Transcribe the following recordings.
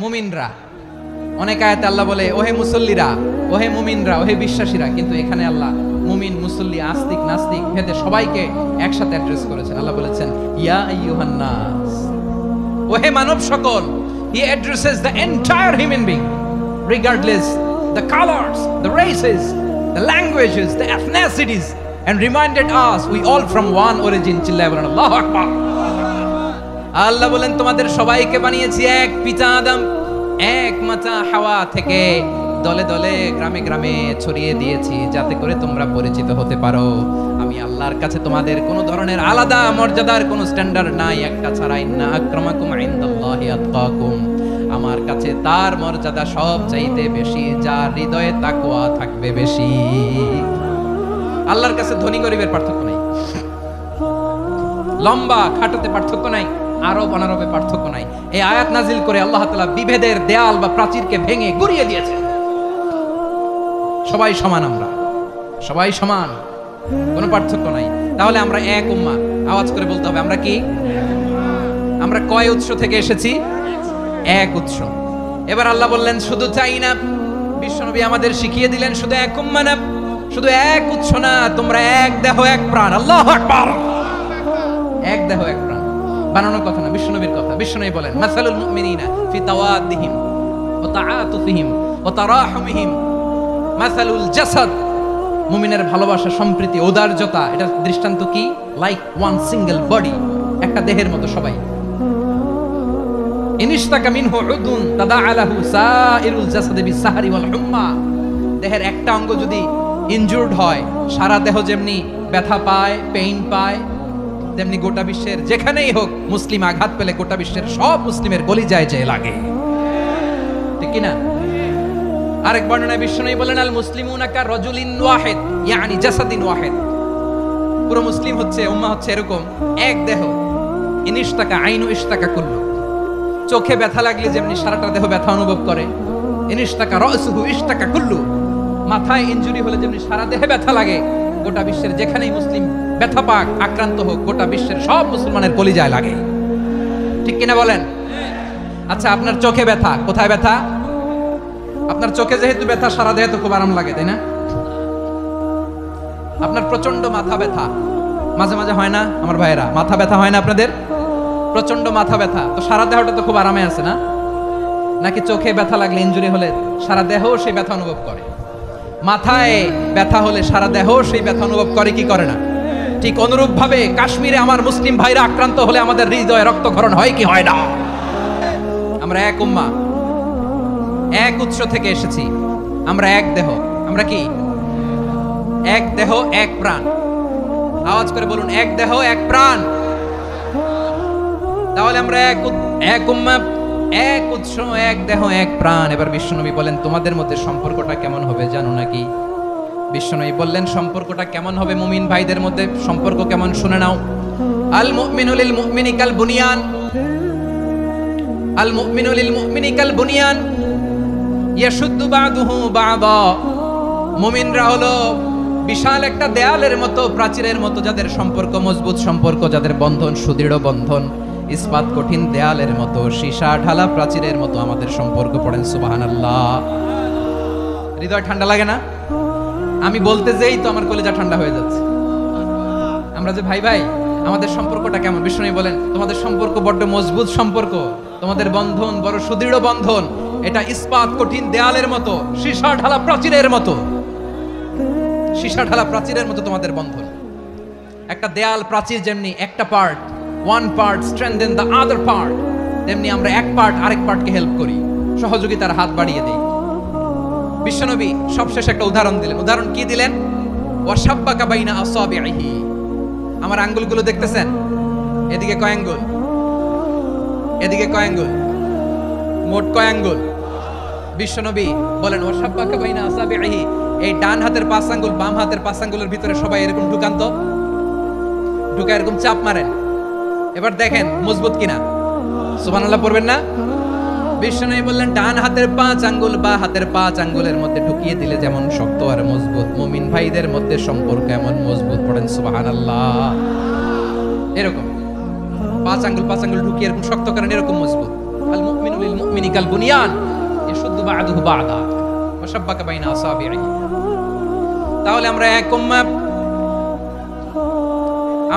মুমিনরা অনেক আয়াতে আল্লাহ বলে ওহে মুসল্লিরা, ওহে মুমিনরা, ওহে বিশ্বাসীরা, কিন্তু এখানে আল্লাহ মুমিন মুসল্লি আস্তিক নাস্তিক ভেদে সবাইকে একসাথে অ্যাড্রেস করেছেন। আল্লাহ বলেছেন ইয়া আইয়ুহান নাস, ওহে মানব সকল। He addresses the entire human being regardless the colors, the races, the languages, the ethnicities, and reminded us we all from one origin. চিল্লায় বলেন আল্লাহু আকবার। আল্লাহ বলেন তোমাদের সবাইকে বানিয়েছি এক পিতা আদম, এক মাতা হাওয়া থেকে, দলে দলে গ্রামে গ্রামে ছড়িয়ে দিয়েছি যাতে করে তোমরা পরিচিত হতে পারো। আমি আল্লাহর কাছে তোমাদের কোনো ধরনের আলাদা মর্যাদার কোনো স্ট্যান্ডার্ড নাই একটা ছাড়া। ইন্না আক্রামাকুম ইনদাল্লাহি আতকাকুম, আমার কাছে তার মর্যাদা সব চাইতে বেশি যার হৃদয়ে তাকওয়া থাকবে বেশি। আল্লাহর কাছে ধনী গরিবের পার্থক্য নাই, লম্বা খাটোতে পার্থক্য নাই, আরব অনারবে পার্থক্য নাই। এই আয়াত নাজিল করে আল্লাহ তাআলা বিভেদের দেয়াল বা প্রাচীরকে ভেঙে গুড়িয়ে দিয়েছেন। সবাই সমান, আমরা সবাই সমান, কোনো পার্থক্য নাই। তাহলে আমরা এক উম্মাহ, আওয়াজ করে বলতে হবে আমরা কি? আমরা কয় উৎস থেকে এসেছি? এক উৎস। এবার আল্লাহ বললেন শুধু তাই না, বিশ্বনবী আমাদের শিখিয়ে দিলেন শুধু এক উম্মাহ না, শুধু এক উৎস না, তোমরা এক দেহ এক প্রাণ। আল্লাহু আকবার। এক দেহ এক প্রাণ বানানোর কথা না, বিশ্বনবীর কথা। বিশ্বনবী বলেন মাসালুল মুমিনিনা ফি তাওয়াদ্দিহিম ওয়া তাআতুফিহিম ওয়া তারাহুমিহিম মাসালুল জাসাদ, মুমিনের ভালোবাসা, সম্প্রীতি, ঔদার্যতা, এটা দৃষ্টান্ত কি? লাইক ওয়ান সিঙ্গেল বডি, একটা দেহের মতো সবাই। ইনিশতাকা মিনহু উদুন তাদাআ লাহু সাইরুল জাসাদি বিসসাহরি ওয়াল হুম্মা, দেহের একটা অঙ্গ যদি ইনজুরড হয় সারা দেহ যেমনি ব্যথা পায়, পেইন পায়, তেমনি গোটা বিশ্বের যেখানেই হোক মুসলিম আঘাত পেলে গোটা বিশ্বের সব মুসলিমের কলিজায় যে লাগে, ঠিক কি না? আরেক বর্ণনায় বিশ্বনবী বলেন আল মুসলিমুনা কা রাজুলিন ওয়াহিদ ইয়ানি জাসাদিন ওয়াহিদ, পুরো মুসলিম হচ্ছে, উম্মাহ হচ্ছে এরকম এক দেহ। ইনিশতাকা আইনু ইশতাকা কুল্লু, চোখে ব্যথা লাগলে যেমনি সারাটা দেহ ব্যথা অনুভব করে, ইনিশতাকা রাসুহু ইশতাকা কুল্লু, মাথায় ইনজুরি হলে যেমনি সারা দেহে ব্যথা লাগে, গোটা বিশ্বের যেখানেই মুসলিম ব্যথা পাক, আক্রান্ত হোক, গোটা বিশ্বের সব মুসলমানের কলিজায় লাগে, ঠিক কিনা বলেন? আচ্ছা, আপনার চোখে ব্যথা, কোথায় ব্যথা? আপনার চোখে যেহেতু ব্যথা, সারা দেহে তো খুব আরাম লাগে, তাই না? আপনার প্রচন্ড মাথা ব্যথা মাঝে মাঝে হয় না আমার ভাইয়েরা? মাথা ব্যথা হয় না আপনাদের? প্রচন্ড মাথা ব্যথা, তো সারা দেহটা তো খুব আরামে আছে না? নাকি চোখে ব্যথা লাগলে, ইনজুরি হলে সারা দেহ সেই ব্যথা অনুভব করে? মাথায় ব্যথা হলে সারা দেহ সেই ব্যথা অনুভব করে কি করে না? ঠিক অনুরূপ ভাবে কাশ্মীরে আমার মুসলিম ভাইরা আক্রান্ত হলে আমাদের হৃদয়ে রক্তক্ষরণ হয় কি হয় না? আমরা এক উম্মাহ, এক উৎস থেকে এসেছি, আমরা এক দেহ। আমরা কি? এক দেহ এক প্রাণ। আওয়াজ করে বলুন এক দেহ এক প্রাণ। তাহলে আমরা এক উম্মাহ, এক উৎস, এক দেহ এক প্রাণ। এবার বিশ্বনবী বলেন তোমাদের মধ্যে সম্পর্কটা কেমন হবে জানো নাকি? বিশ্বনবী বললেন সম্পর্কটা কেমন হবে মুমিন ভাইদের মধ্যে, সম্পর্ক কেমন শুনে নাও। আল মুমিনু লিল মুমিনি কাল বুনিয়ান, আল মুমিনু লিল মুমিনি কাল বুনিয়ান ইয়াশুদ্দু বাদুহু বাদা, মুমিনরা হলো বিশাল একটা দেয়ালের মতো, প্রাচীরের মতো, যাদের সম্পর্ক মজবুত সম্পর্ক, যাদের বন্ধন সুদৃঢ় বন্ধন, ইস্পাত কঠিন দেয়ালের মতো, সীসা ঢালা প্রাচীরের মতো আমাদের সম্পর্ক। পড়েন সুবহানাল্লাহ। হৃদয় ঠান্ডা লাগে না? আমি বলতে যেই তো আমার কলিজা ঠান্ডা হয়ে যাচ্ছে। আমরা যে ভাই ভাই, আমাদের সম্পর্কটা কেমন? বিষ্ণু বলেন তোমাদের সম্পর্ক বড্ড মজবুত সম্পর্ক, তোমাদের বন্ধন বড় সুদৃঢ় বন্ধন, এটা ইস্পাত কঠিন দেয়ালের মতো, সীসা ঢালা প্রাচীরের মতো, সীসা ঢালা প্রাচীরের মতো তোমাদের বন্ধন। একটা দেয়াল প্রাচীর যেমনি একটা part, one part strengthen the other part, তেমনি আমরা এক পার্ট আরেক পার্টকে হেল্প করি, সহযোগিতার হাত বাড়িয়ে দেই। বিশ্বনবী সবশেষে একটা উদাহরণ দিলেন। উদাহরণ কি দিলেন? ওয়াশাব্বাকা বাইনা আসাবিহি, আমার আঙ্গুলগুলো দেখতেছেন? এদিকে কয় আঙ্গুল, এদিকে কয় আঙ্গুল, মোট কয় আঙ্গুল? বিশ্বনবী বলেন ওয়াশাব্বাকা বাইনা আসাবিহি, এই ডান হাতের 5 আঙ্গুল বাম হাতের 5 আঙ্গুলের ভিতরে সবাই এরকম ঢুকান তো, ঢুকা এরকম চাপ মারেন, এবার দেখেন মজবুত কিনা। সুবহানাল্লাহ পড়বেন না? বিশ্বনবী বললেন ডান হাতের 5 আঙ্গুল বা হাতের 5 আঙ্গুলের মধ্যে ঢুকিয়ে দিলে যেমন শক্ত আর মজবুত, মুমিন ভাইদের মধ্যে সম্পর্ক এমন মজবুত। পড়েন সুবহানাল্লাহ। এরকম 5 আঙ্গুল ঢুকিয়ে এরকম শক্ত করেন, এরকম মজবুত। আল মুমিনু লিল মুমিনি কাল বুনিয়ান ইয়াশুদ্দু বা'দুহু বা'দা ওয়া শাব্বাকা বাইনা আসাবি'i। তাহলে আমরা এক উম্মাহ,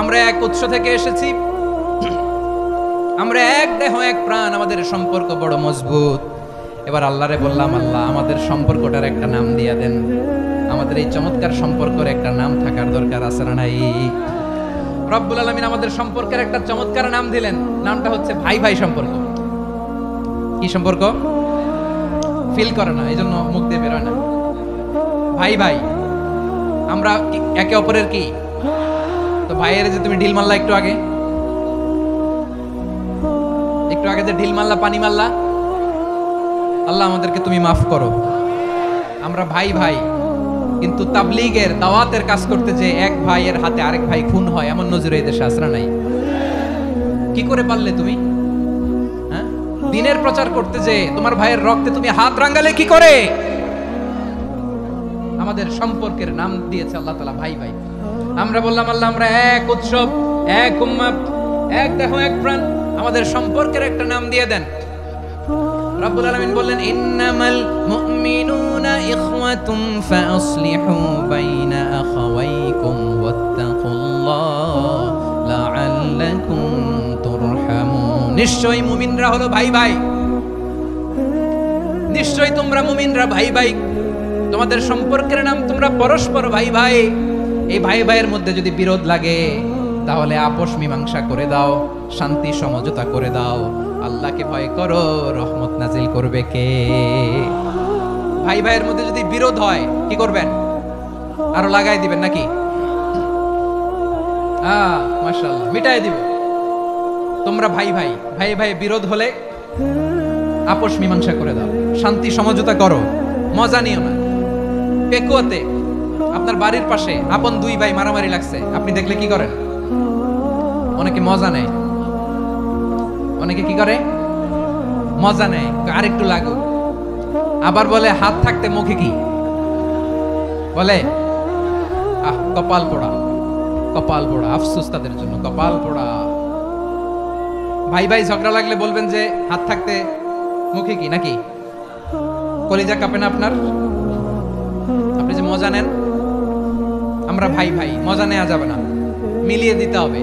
আমরা এক উৎস থেকে এসেছি, আমরা এক দেহ এক প্রাণ, আমাদের সম্পর্ক বড় মজবুত। এবার আল্লাহরে বললাম, আল্লাহ আমাদের সম্পর্কটার একটা নাম দিয়া দেন। আমাদের এই চমৎকার সম্পর্কের একটা নাম থাকার দরকার আছে না নাই? রব্বুল আলামিন আমাদের সম্পর্কের একটা চমৎকার নাম দিলেন, নামটা হচ্ছে ভাই ভাই সম্পর্ক। কি সম্পর্ক? ফিল করে না, এই জন্য মুখ দিয়ে বেরোয় না। ভাই ভাই, আমরা একে অপরের কি? তো ভাইয়ের যে তুমি ঢিল মারলা একটু আগে যে ঢিল মারলা, পানি মারলা, আল্লাহ আমাদেরকে তুমি মাফ করো। আমরা ভাই ভাই, কিন্তু তাবলীগের দাওয়াতের কাজ করতে যে এক ভাইয়ের হাতে আরেক ভাই খুন হয়, এমন নজির এই দেশে আসরা নাই। কি করে পারলে তুমি? হ্যাঁ, দ্বীনের প্রচার করতে যে তোমার ভাইয়ের রক্তে তুমি হাত রাঙ্গালে কি করে? আমাদের সম্পর্কের নাম দিয়েছে আল্লাহ তাআলা ভাই ভাই। আমরা বললাম, আল্লাহ আমরা এক উৎসব, এক উম্মাহ, এক দেহ এক প্রাণ, আমাদের সম্পর্কের একটা নাম দিয়ে দেন। রব্বুল আলামিন বললেন, ইন্নামাল মুমিনুনা ইখওয়াতুন ফাসলিহু বাইনা আখাওয়াইকুম ওয়াত্তাকুল্লাহ লাআল্লাকুম তুরহামুন। নিশ্চয়ই মুমিনরা হলো ভাই ভাই, নিশ্চয়ই তোমরা মুমিনরা ভাই ভাই, তোমাদের সম্পর্কের নাম তোমরা পরস্পর ভাই ভাই। এই ভাই ভাইয়ের মধ্যে যদি বিরোধ লাগে তাহলে আপোষ মীমাংসা করে দাও, শান্তি সমঝোতা করে দাও। আল্লাহকে ভয় করো, রহমত নাজিল করবে কে? ভাই ভাইয়ের মধ্যে যদি বিরোধ হয় কি করবেন? আরো লাগাই দিবেন নাকি? মাশাআল্লাহ, মিটাই দিব। তোমরা ভাই ভাই, ভাই ভাই বিরোধ হলে আপোষ মীমাংসা করে দাও, শান্তি সমঝোতা করো, মজা নিও না। পেকুয়াতে আপনার বাড়ির পাশে আপন দুই ভাই মারামারি লাগছে, আপনি দেখলে কি করেন? অনেকে মজা নেয়, অনেকে কি করে? মজা নেয়, আরেকটু লাগুক। আবার বলে হাত থাকতে মুখে কি বলে? কপাল পোড়া, কপাল পোড়া। আফসোস তাদের জন্য, কপাল পোড়া। ভাই ভাই ঝগড়া লাগলে বলবেন যে হাত থাকতে মুখে কি, নাকি? কলিজা কাঁপে না আপনার? আপনি যে মজা নেন, আমরা ভাই ভাই, মজা নেওয়া যাবে না, মিলিয়ে দিতে হবে।